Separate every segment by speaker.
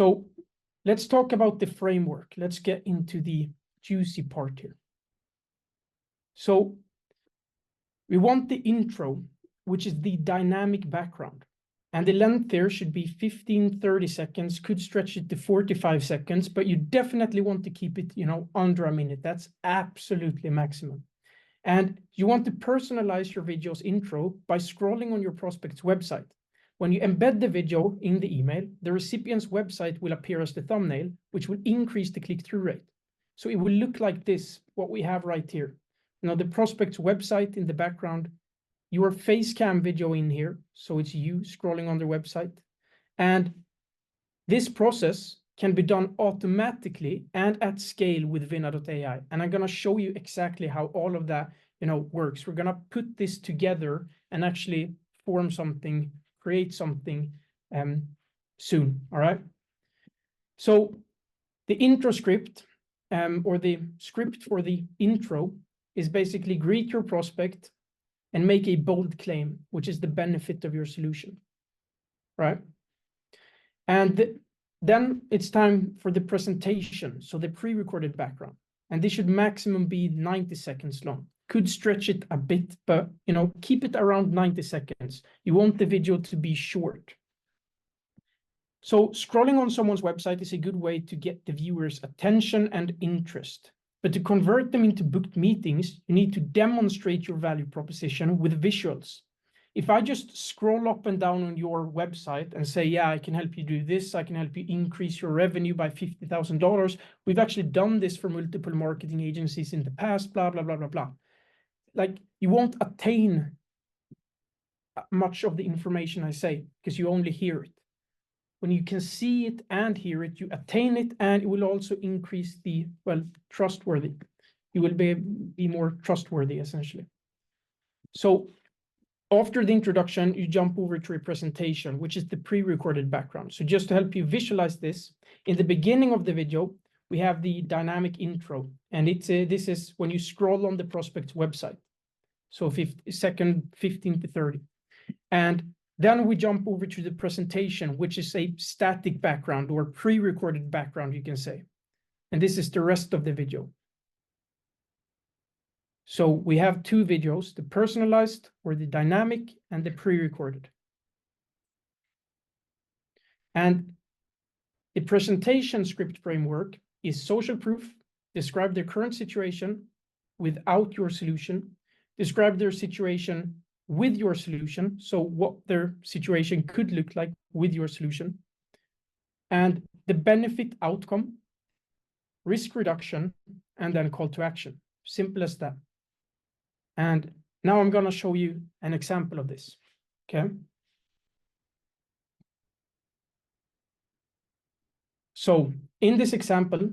Speaker 1: So let's talk about the framework. Let's get into the juicy part here. So we want the intro, which is the dynamic background. And the length there should be 15-30 seconds, could stretch it to 45 seconds, but you definitely want to keep it, under a minute. That's absolutely maximum. And you want to personalize your video's intro by scrolling on your prospect's website. When you embed the video in the email, the recipient's website will appear as the thumbnail, which will increase the click-through rate. So it will look like this, what we have right here. The prospect's website in the background, your face cam video in here, so it's you scrolling on their website. And this process can be done automatically and at scale with Vina.ai. And I'm going to show you exactly how all of that, works. We're going to put this together and actually form something, create something soon. All right. So the intro script or the script for the intro is basically greet your prospect and make a bold claim, which is the benefit of your solution, right? And then it's time for the presentation, so the pre-recorded background. And this should maximum be 90 seconds long. Could stretch it a bit, but keep it around 90 seconds. You want the video to be short. So scrolling on someone's website is a good way to get the viewer's attention and interest. But to convert them into booked meetings, you need to demonstrate your value proposition with visuals. If I just scroll up and down on your website and say, yeah, I can help you do this, I can help you increase your revenue by $50,000. We've actually done this for multiple marketing agencies in the past, blah, blah, blah, blah, blah. Like, you won't attain much of the information I say because you only hear it. When you can see it and hear it, you attain it, and it will also increase the, trustworthy. You will be more trustworthy, essentially. So after the introduction, you jump over to a presentation, which is the pre-recorded background. So just to help you visualize this, in the beginning of the video, we have the dynamic intro, and this is when you scroll on the prospect's website. So second 15 to 30. And then we jump over to the presentation, which is a static background or pre-recorded background, you can say. And this is the rest of the video. So we have two videos, the personalized or the dynamic and the pre-recorded. And the presentation script framework is social proof, describe their current situation without your solution, describe their situation with your solution, so what their situation could look like with your solution, and the benefit outcome, risk reduction, and then call to action. Simple as that. And now I'm going to show you an example of this. Okay. So in this example,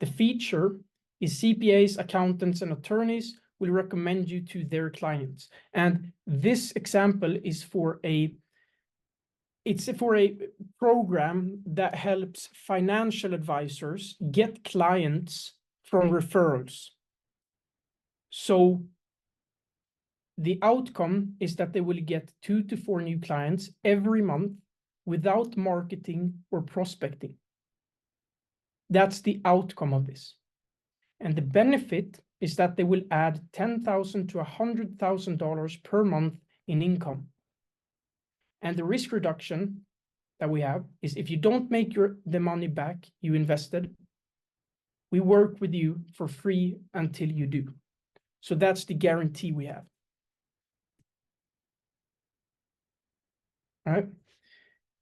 Speaker 1: the feature is CPAs, accountants, and attorneys will recommend you to their clients. And this example is for a program that helps financial advisors get clients from referrals. So the outcome is that they will get 2 to 4 new clients every month without marketing or prospecting. That's the outcome of this. And the benefit is that they will add $10,000 to $100,000 per month in income. And the risk reduction that we have is if you don't make the money back you invested, we work with you for free until you do. So that's the guarantee we have. All right.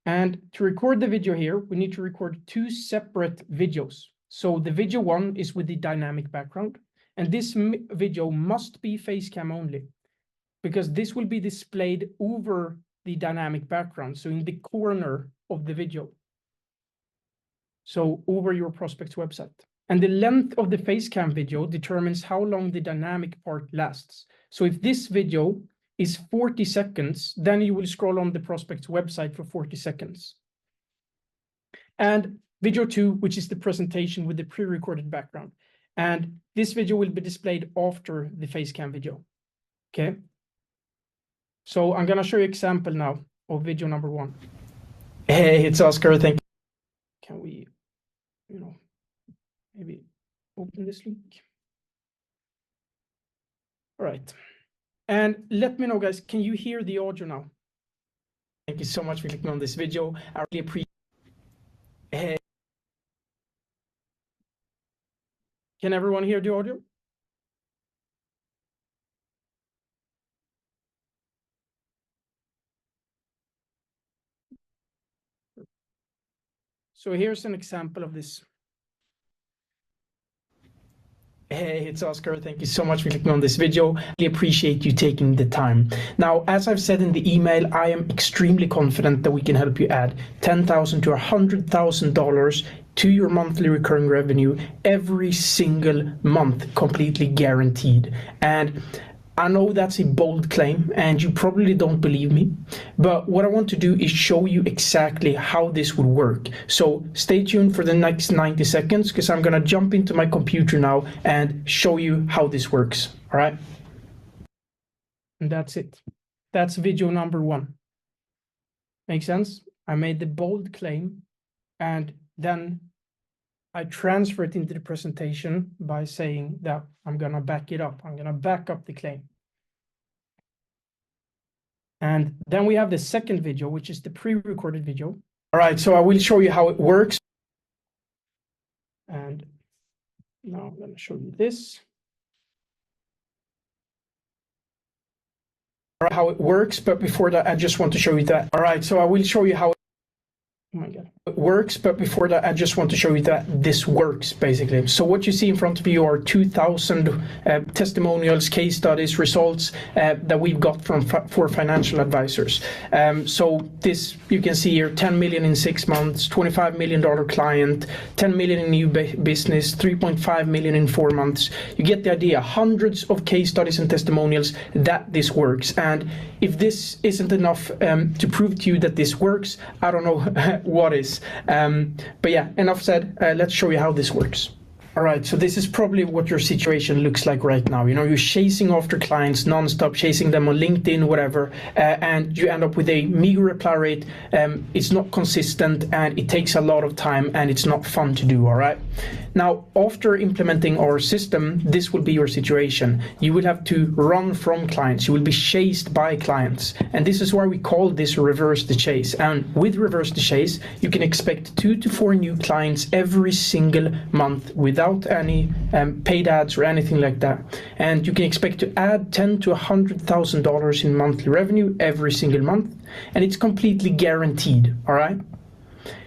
Speaker 1: And to record the video here, we need to record 2 separate videos. So the video 1 is with the dynamic background. And this video must be face cam only, because this will be displayed over the dynamic background. So in the corner of the video. So over your prospect's website. And the length of the face cam video determines how long the dynamic part lasts. So if this video is 40 seconds, then you will scroll on the prospect's website for 40 seconds. And video 2, which is the presentation with the pre-recorded background. And this video will be displayed after the face cam video. Okay. So I'm going to show you an example now of video number 1. Hey, it's Oscar. Thank you. can we, maybe open this link? All right. And let me know, guys, can you hear the audio now? Thank you so much for clicking on this video. I really appreciate it. Can everyone hear the audio? So here's an example of this. Hey, it's Oscar. Thank you so much for clicking on this video. I really appreciate you taking the time. Now, as I've said in the email, I am extremely confident that we can help you add $10,000 to $100,000 to your monthly recurring revenue every single month, completely guaranteed. And I know that's a bold claim and you probably don't believe me, but what I want to do is show you exactly how this would work. So stay tuned for the next 90 seconds because I'm going to jump into my computer now and show you how this works. All right. And that's it. That's video number 1. Makes sense? I made the bold claim and then I transfer it into the presentation by saying that I'm going to back it up. I'm going to back up the claim. And then we have the second video, which is the pre-recorded video. All right, so I will show you how it works. And now I'm going to show you this. All right, how it works, but before that, I just want to show you that. All right, so I will show you how oh my God. It works, but before that, I just want to show you that this works, basically. So what you see in front of you are 2,000 testimonials, case studies, results that we've got for financial advisors. So this, you can see here, 10 million in 6 months, $25 million client, 10 million in new business, 3.5 million in 4 months. You get the idea, hundreds of case studies and testimonials that this works. And if this isn't enough to prove to you that this works, I don't know what is. But yeah, enough said. Let's show you how this works. All right, so this is probably what your situation looks like right now. You're chasing after clients nonstop, chasing them on LinkedIn, whatever, and you end up with a meager reply rate. It's not consistent and it takes a lot of time and it's not fun to do, all right? Now, after implementing our system, this will be your situation. You will have to run from clients. You will be chased by clients. And this is why we call this reverse the chase. And with reverse the chase, you can expect 2 to 4 new clients every single month without any paid ads or anything like that. And you can expect to add $10,000 to $100,000 in monthly revenue every single month. And it's completely guaranteed, all right?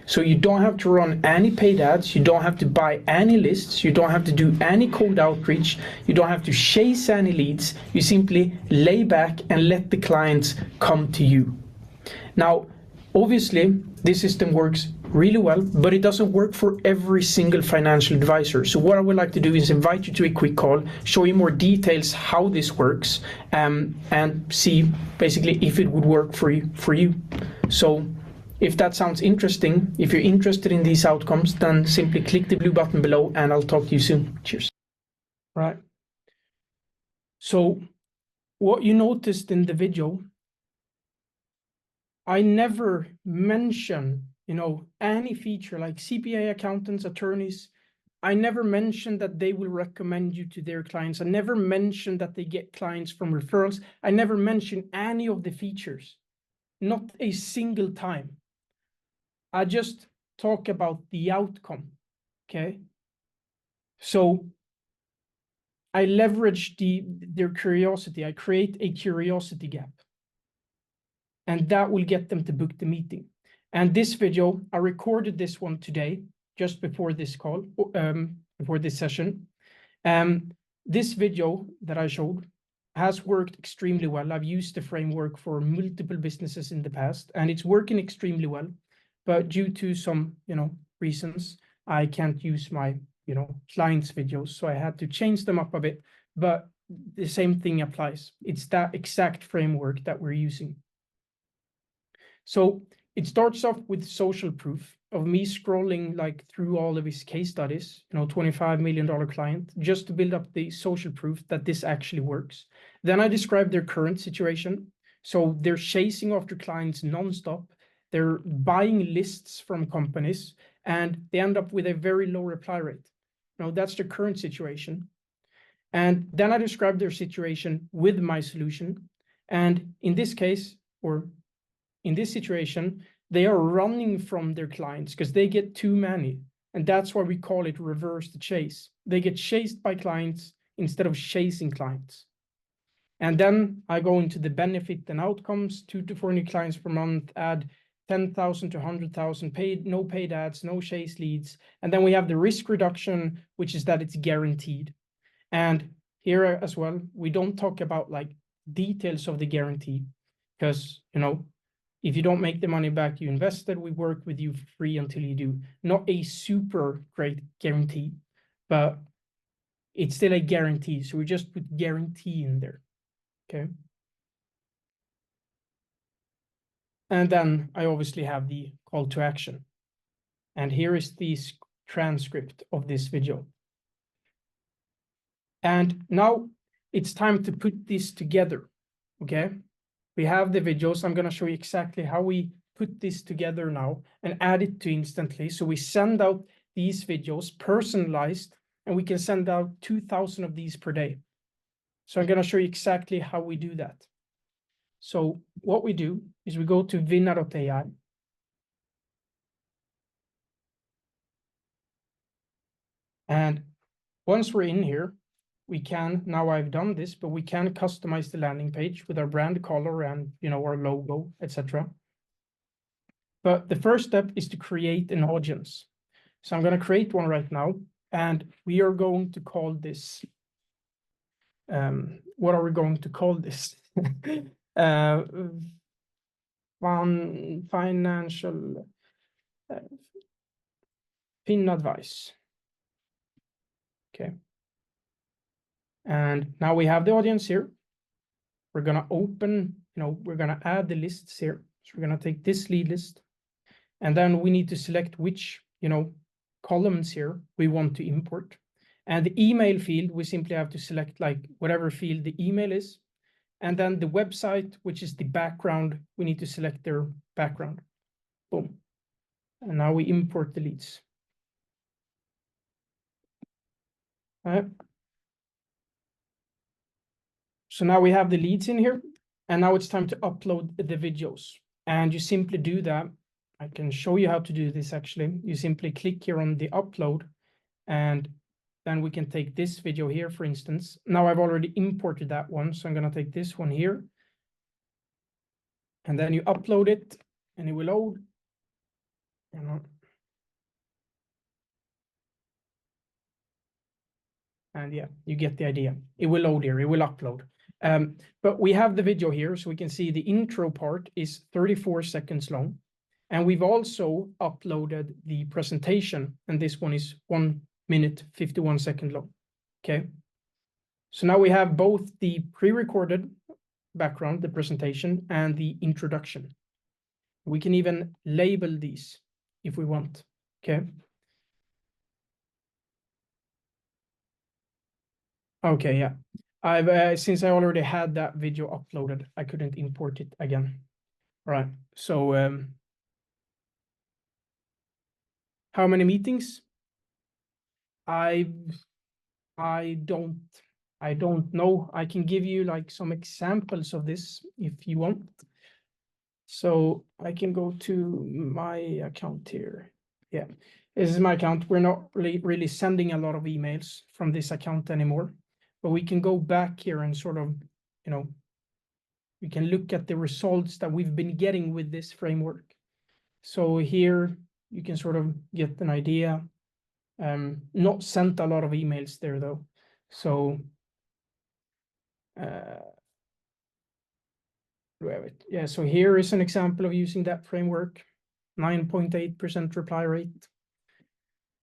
Speaker 1: So you don't have to run any paid ads, you don't have to buy any lists, you don't have to do any cold outreach, you don't have to chase any leads, you simply lay back and let the clients come to you. Now, obviously, this system works really well, but it doesn't work for every single financial advisor. So what I would like to do is invite you to a quick call, show you more details how this works, and see basically if it would work for you. So if that sounds interesting, if you're interested in these outcomes, then simply click the blue button below and I'll talk to you soon. Cheers. All right. So what you noticed in the video, I never mention, any feature like CPA accountants, attorneys. I never mentioned that they will recommend you to their clients. I never mentioned that they get clients from referrals. I never mentioned any of the features, not a single time. I just talk about the outcome, okay? So I leverage their curiosity. I create a curiosity gap. And that will get them to book the meeting. And this video, I recorded this one today, just before this call, before this session. This video that I showed has worked extremely well. I've used the framework for multiple businesses in the past, and it's working extremely well. But due to some, reasons, I can't use my, clients' videos. So I had to change them up a bit, but the same thing applies. It's that exact framework that we're using. So it starts off with social proof of me scrolling through all of his case studies, $25 million client, just to build up the social proof that this actually works. Then I describe their current situation. So they're chasing after clients nonstop. They're buying lists from companies and they end up with a very low reply rate. Now that's the current situation. And then I describe their situation with my solution. And in this case, or in this situation, they are running from their clients because they get too many. And that's why we call it reverse the chase. They get chased by clients instead of chasing clients. And then I go into the benefit and outcomes, 2 to 4 new clients per month, add 10,000 to 100,000 paid, no paid ads, no chase leads. And then we have the risk reduction, which is that it's guaranteed. And here as well, we don't talk about like details of the guarantee because, you know, if you don't make the money back you invested, we work with you for free until you do. Not a super great guarantee, but it's still a guarantee. So we just put guarantee in there. Okay. And then I obviously have the call to action. And here is the transcript of this video. And now it's time to put this together. Okay. We have the videos. I'm going to show you exactly how we put this together now and add it to Instantly. So we send out these videos personalized, and we can send out 2,000 of these per day. So I'm going to show you exactly how we do that. So what we do is we go to vinna.ai. And once we're in here, we can, now I've done this, but we can customize the landing page with our brand color and, you know, our logo, etc. But the first step is to create an audience. So I'm going to create one right now, and we are going to call this, what are we going to call this? Financial fin advice. Okay. And now we have the audience here. We're going to open, you know, we're going to add the lists here. So we're going to take this lead list, and then we need to select which, you know, columns here we want to import. And the email field, we simply have to select like whatever field the email is. And then the website, which is the background, we need to select their background. Boom. And now we import the leads. So now we have the leads in here, and now it's time to upload the videos. And you simply do that. I can show you how to do this actually. You simply click here on the upload, and then we can take this video here, for instance. Now I've already imported that one, so I'm going to take this one here. And then you upload it, and it will load. And yeah, you get the idea. It will load here, it will upload. But we have the video here, so we can see the intro part is 34 seconds long. And we've also uploaded the presentation, and this one is 1 minute, 51 seconds long. Okay. So now we have both the pre-recorded background, the presentation, and the introduction. We can even label these if we want. Okay. Okay, yeah. I've since I already had that video uploaded, I couldn't import it again. All right. So how many meetings? I don't know. I can give you like some examples of this if you want. So I can go to my account here. Yeah, this is my account. We're not really sending a lot of emails from this account anymore, but we can go back here and sort of, you know, we can look at the results that we've been getting with this framework. So here you can sort of get an idea. Not sent a lot of emails there though. So yeah, so here is an example of using that framework, 9.8% reply rate.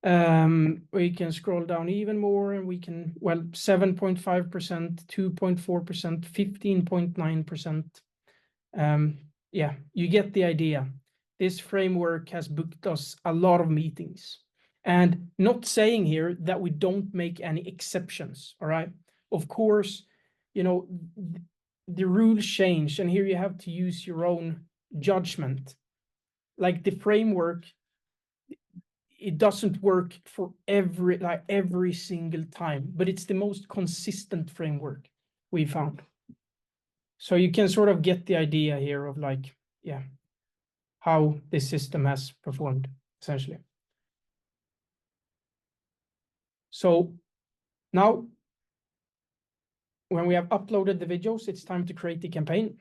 Speaker 1: We can scroll down even more, and we can, well, 7.5%, 2.4%, 15.9%. Yeah, you get the idea. This framework has booked us a lot of meetings, and not saying here that we don't make any exceptions. All right, of course, you know, the rules change, and here you have to use your own judgment. Like the framework, it doesn't work for every single time, but it's the most consistent framework we found. So you can sort of get the idea here of like, yeah, how this system has performed essentially. So now when we have uploaded the videos, it's time to create the campaign.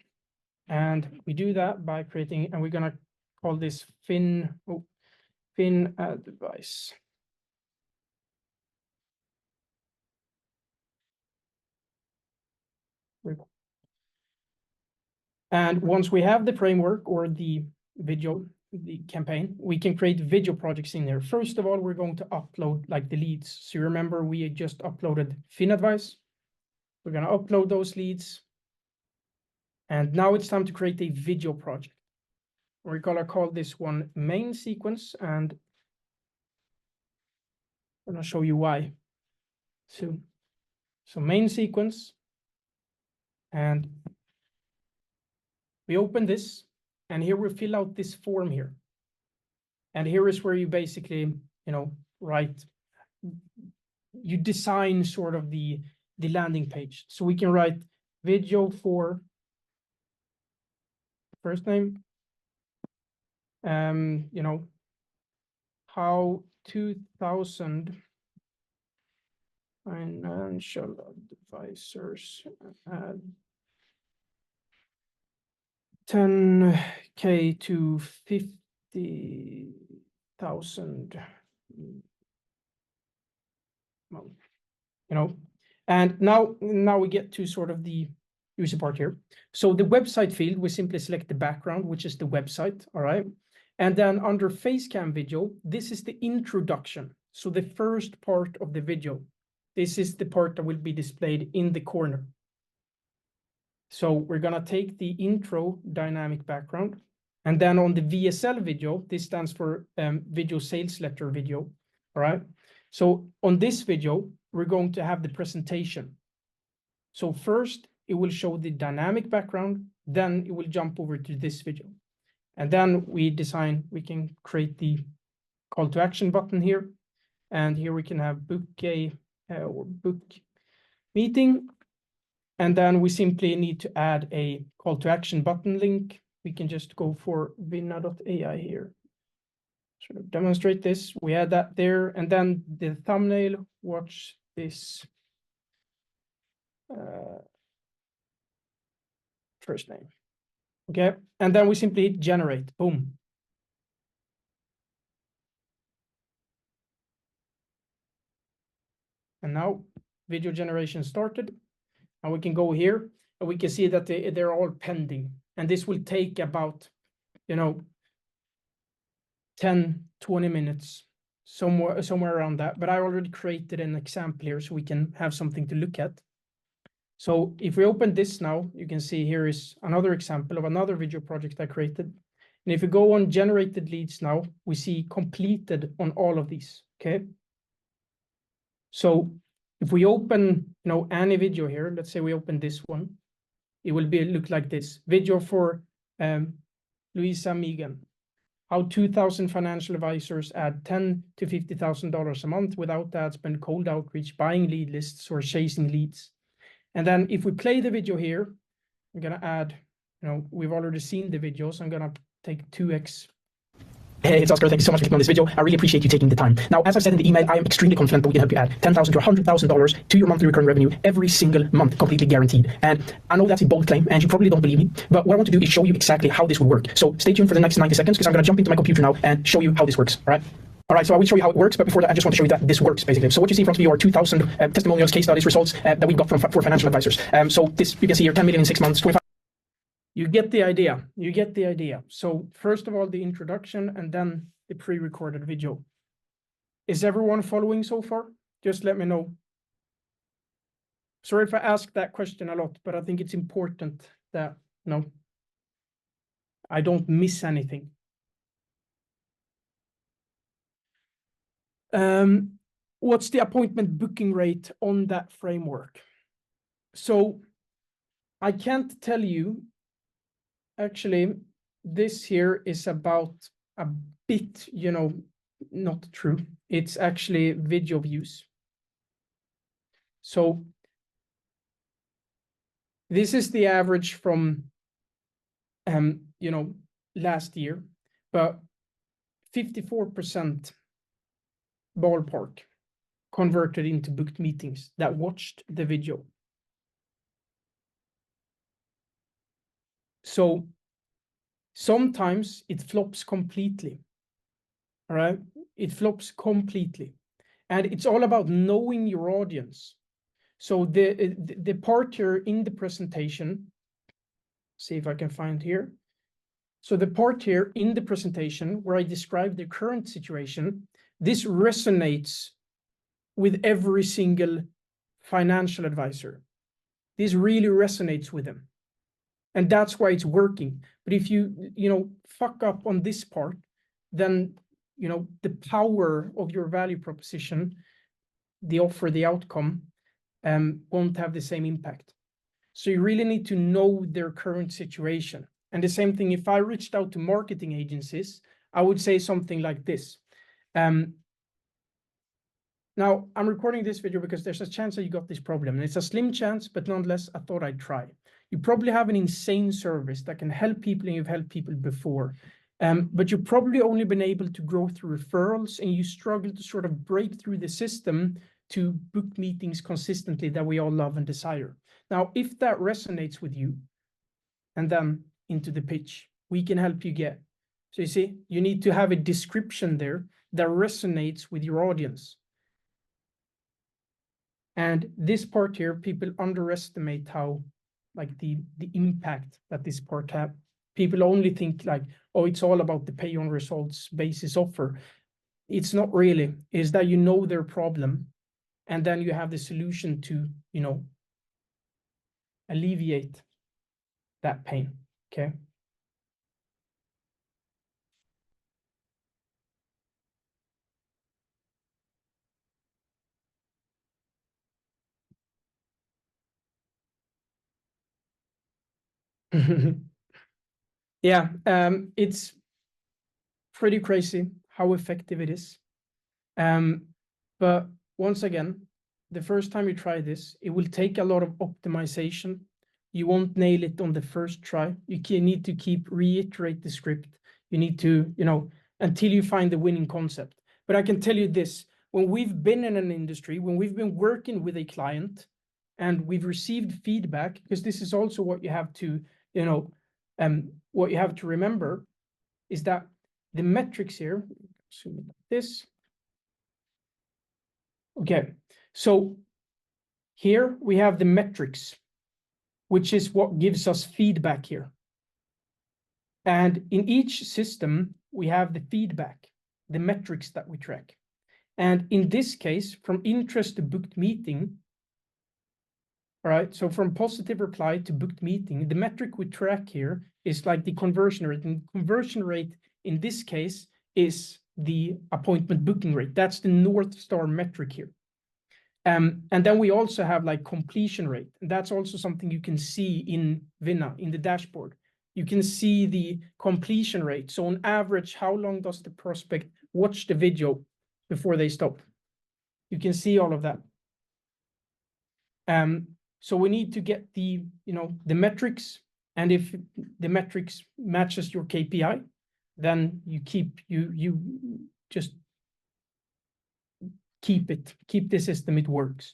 Speaker 1: And we do that by creating, and we're going to call this fin advice. And once we have the framework or the campaign, we can create video projects in there. First of all, we're going to upload like the leads. So you remember we just uploaded fin advice. We're going to upload those leads. And now it's time to create a video project. We're going to call this one main sequence, and I'm going to show you why soon. So main sequence, and we open this, and here we fill out this form here. And here is where you basically, write, you design sort of the landing page. So we can write video for first name, how 2000 financial advisors had 10K to 50,000, and now we get to sort of the user part here. So the website field, we simply select the background, which is the website, all right? And then under Facecam video, this is the introduction. So the first part of the video, this is the part that will be displayed in the corner. So we're going to take the intro dynamic background, and then on the VSL video, this stands for video sales letter video, all right? So on this video, we're going to have the presentation. So first, it will show the dynamic background, then it will jump over to this video. And then we can create the call to action button here. And here we can have book a or book meeting. And then we simply need to add a call to action button link. We can just go for vinna.ai here. Sort of demonstrate this. We add that there. And then the thumbnail, watch this first name. Okay. And then we simply hit generate. Boom. And now video generation started. And we can go here and we can see that they're all pending. And this will take about, 10, 20 minutes, somewhere around that. But I already created an example here so we can have something to look at. So if we open this now, you can see here is another example of another video project I created. And if we go on generated leads now, we see completed on all of these, okay? So if we open, any video here, let's say we open this one, it will look like this. Video for Louisa Megan. How 2,000 financial advisors add $10,000 to $50,000 a month without ad spend, cold outreach, buying lead lists, or chasing leads. And then if we play the video here, I'm going to add, we've already seen the video, so I'm going to take 2x. Hey, it's Oscar. Thank you so much for clicking on this video. I really appreciate you taking the time. Now, as I said in the email, I am extremely confident that we can help you add $10,000 to $100,000 to your monthly recurring revenue every single month, completely guaranteed. And I know that's a bold claim, and you probably don't believe me, but what I want to do is show you exactly how this will work. So stay tuned for the next 90 seconds, because I'm going to jump into my computer now and show you how this works, all right? All right, so I will show you how it works, but before that, I just want to show you that this works, basically. So what you see in front of you are 2,000 testimonials, case studies, results that we got for financial advisors. So this, you can see here, 10 million in 6 months, 25. You get the idea. You get the idea. So first of all, the introduction, and then the pre-recorded video. Is everyone following so far? Just let me know. Sorry if I ask that question a lot, but I think it's important that, I don't miss anything. What's the appointment booking rate on that framework? So I can't tell you. Actually, this here is about a bit, not true. It's actually video views. So this is the average from, you know, last year, but 54% ballpark converted into booked meetings that watched the video. So sometimes it flops completely. All right, it flops completely, and it's all about knowing your audience. So the part here in the presentation, see if I can find here. So the part here in the presentation where I describe the current situation, this resonates with every single financial advisor. This really resonates with them, and that's why it's working. But if you fuck up on this part, then the power of your value proposition, the offer, the outcome, won't have the same impact. So you really need to know their current situation. And the same thing, if I reached out to marketing agencies, I would say something like this. Now, I'm recording this video because there's a chance that you got this problem. And it's a slim chance, but nonetheless, I thought I'd try. You probably have an insane service that can help people, and you've helped people before. But you've probably only been able to grow through referrals, and you struggle to sort of break through the system to book meetings consistently that we all love and desire. Now, if that resonates with you, and then into the pitch, we can help you get. So you see, you need to have a description there that resonates with your audience. And this part here, people underestimate how, like, the impact that this part have. People only think like, oh, it's all about the pay on results basis offer. It's not really. It's that you know their problem, and then you have the solution to, alleviate that pain. Okay. Yeah, it's pretty crazy how effective it is. But once again, the first time you try this, it will take a lot of optimization. You won't nail it on the first try. You need to keep reiterate the script. You need to, until you find the winning concept. But I can tell you this, when we've been in an industry, when we've been working with a client and we've received feedback, because this is also what you have to, what you have to remember is that the metrics here, zoom in like this. Okay, so here we have the metrics, which is what gives us feedback here. And in each system, we have the feedback, the metrics that we track. And in this case, from interest to booked meeting, all right, so from positive reply to booked meeting, the metric we track here is like the conversion rate. And conversion rate in this case is the appointment booking rate. That's the North Star metric here. And then we also have like completion rate. And that's also something you can see in Vinna, in the dashboard. You can see the completion rate. So on average, how long does the prospect watch the video before they stop? You can see all of that. So we need to get the metrics, and if the metrics matches your KPI, then you just keep the system, it works.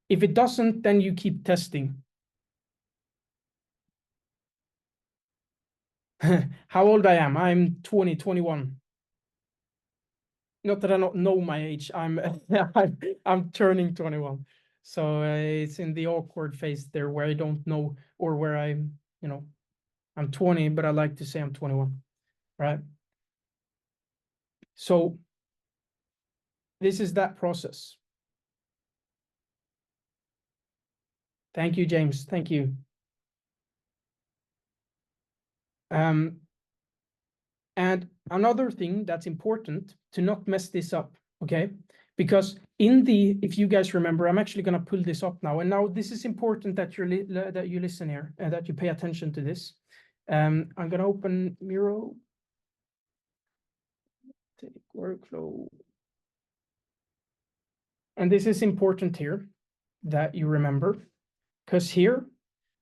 Speaker 1: If it doesn't, then you keep testing. How old I am? I'm 21. Not that I don't know my age. I'm turning 21. So it's in the awkward phase there where I don't know, or where I'm 20, but I like to say I'm 21, right? So this is that process. Thank you, James. Thank you. And another thing that's important to not mess this up, okay? Because if you guys remember, I'm actually going to pull this up now. And now this is important that you listen here and that you pay attention to this. I'm going to open Miro. take workflow. And this is important here that you remember, because here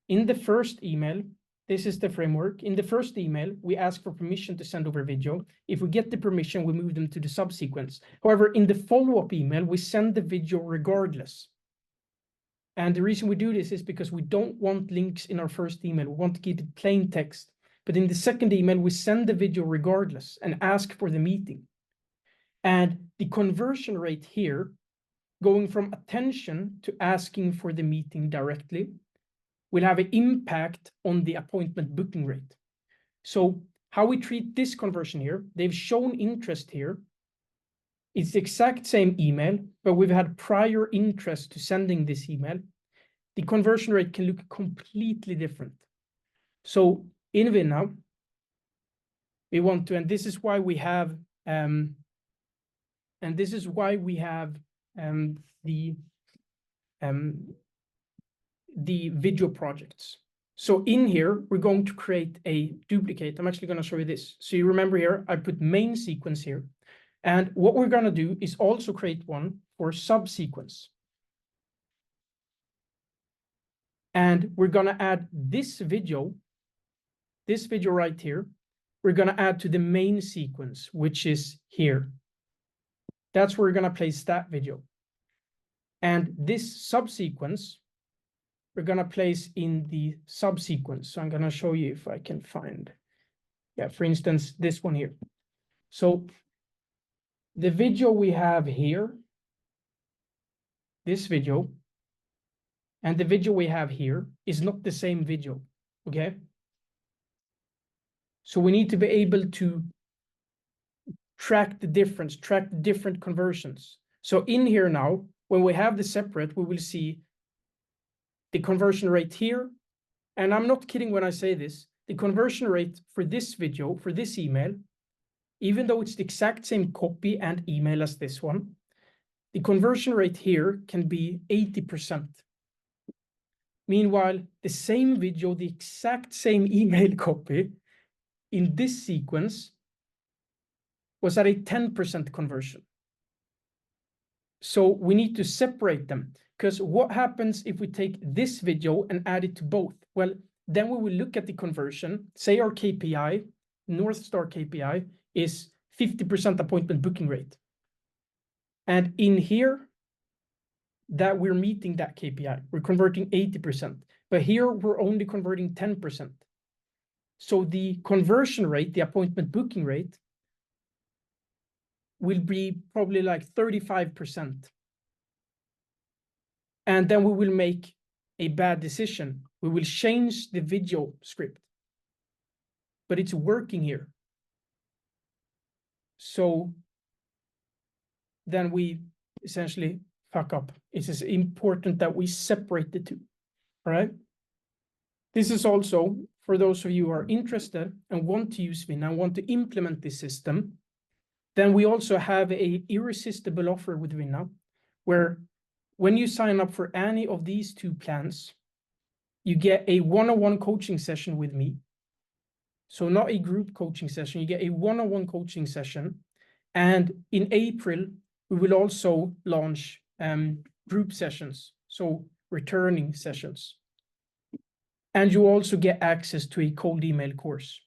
Speaker 1: in the first email, this is the framework. In the first email, we ask for permission to send over video. If we get the permission, we move them to the subsequence. However, in the follow-up email, we send the video regardless. And the reason we do this is because we don't want links in our first email. We want to keep it plain text. But in the second email, we send the video regardless and ask for the meeting. And the conversion rate here, going from attention to asking for the meeting directly, will have an impact on the appointment booking rate. So how we treat this conversion here, they've shown interest here. It's the exact same email, but we've had prior interest to sending this email. The conversion rate can look completely different. So in Vinna, we want to, and this is why we have, the video projects. So in here, we're going to create a duplicate. I'm actually going to show you this. So you remember here, I put main sequence here. And what we're going to do is also create one for subsequence. And we're going to add this video right here. We're going to add to the main sequence, which is here. That's where we're going to place that video. And this subsequence, we're going to place in the subsequence. So I'm going to show you if I can find, for instance, this one here. So the video we have here, this video, and the video we have here is not the same video, okay? So we need to be able to track the difference, track the different conversions. So in here now, when we have the separate, we will see the conversion rate here. And I'm not kidding when I say this. The conversion rate for this video, for this email, even though it's the exact same copy and email as this one, the conversion rate here can be 80%. Meanwhile, the same video, the exact same email copy in this sequence was at a 10% conversion. So we need to separate them, because what happens if we take this video and add it to both? Well, then we will look at the conversion. Say our KPI, North Star KPI, is 50% appointment booking rate. And in here, that we're meeting that KPI. We're converting 80%. But here, we're only converting 10%. So the conversion rate, the appointment booking rate, will be probably like 35%. And then we will make a bad decision. We will change the video script. But it's working here. So then we essentially fuck up. It is important that we separate the two. All right. This is also for those of you who are interested and want to use Vinna and want to implement this system. Then we also have an irresistible offer with Vinna, where when you sign up for any of these two plans, you get a one-on-one coaching session with me. So not a group coaching session, you get a one-on-one coaching session. And in April, we will also launch group sessions, so returning sessions. And you also get access to a cold email course.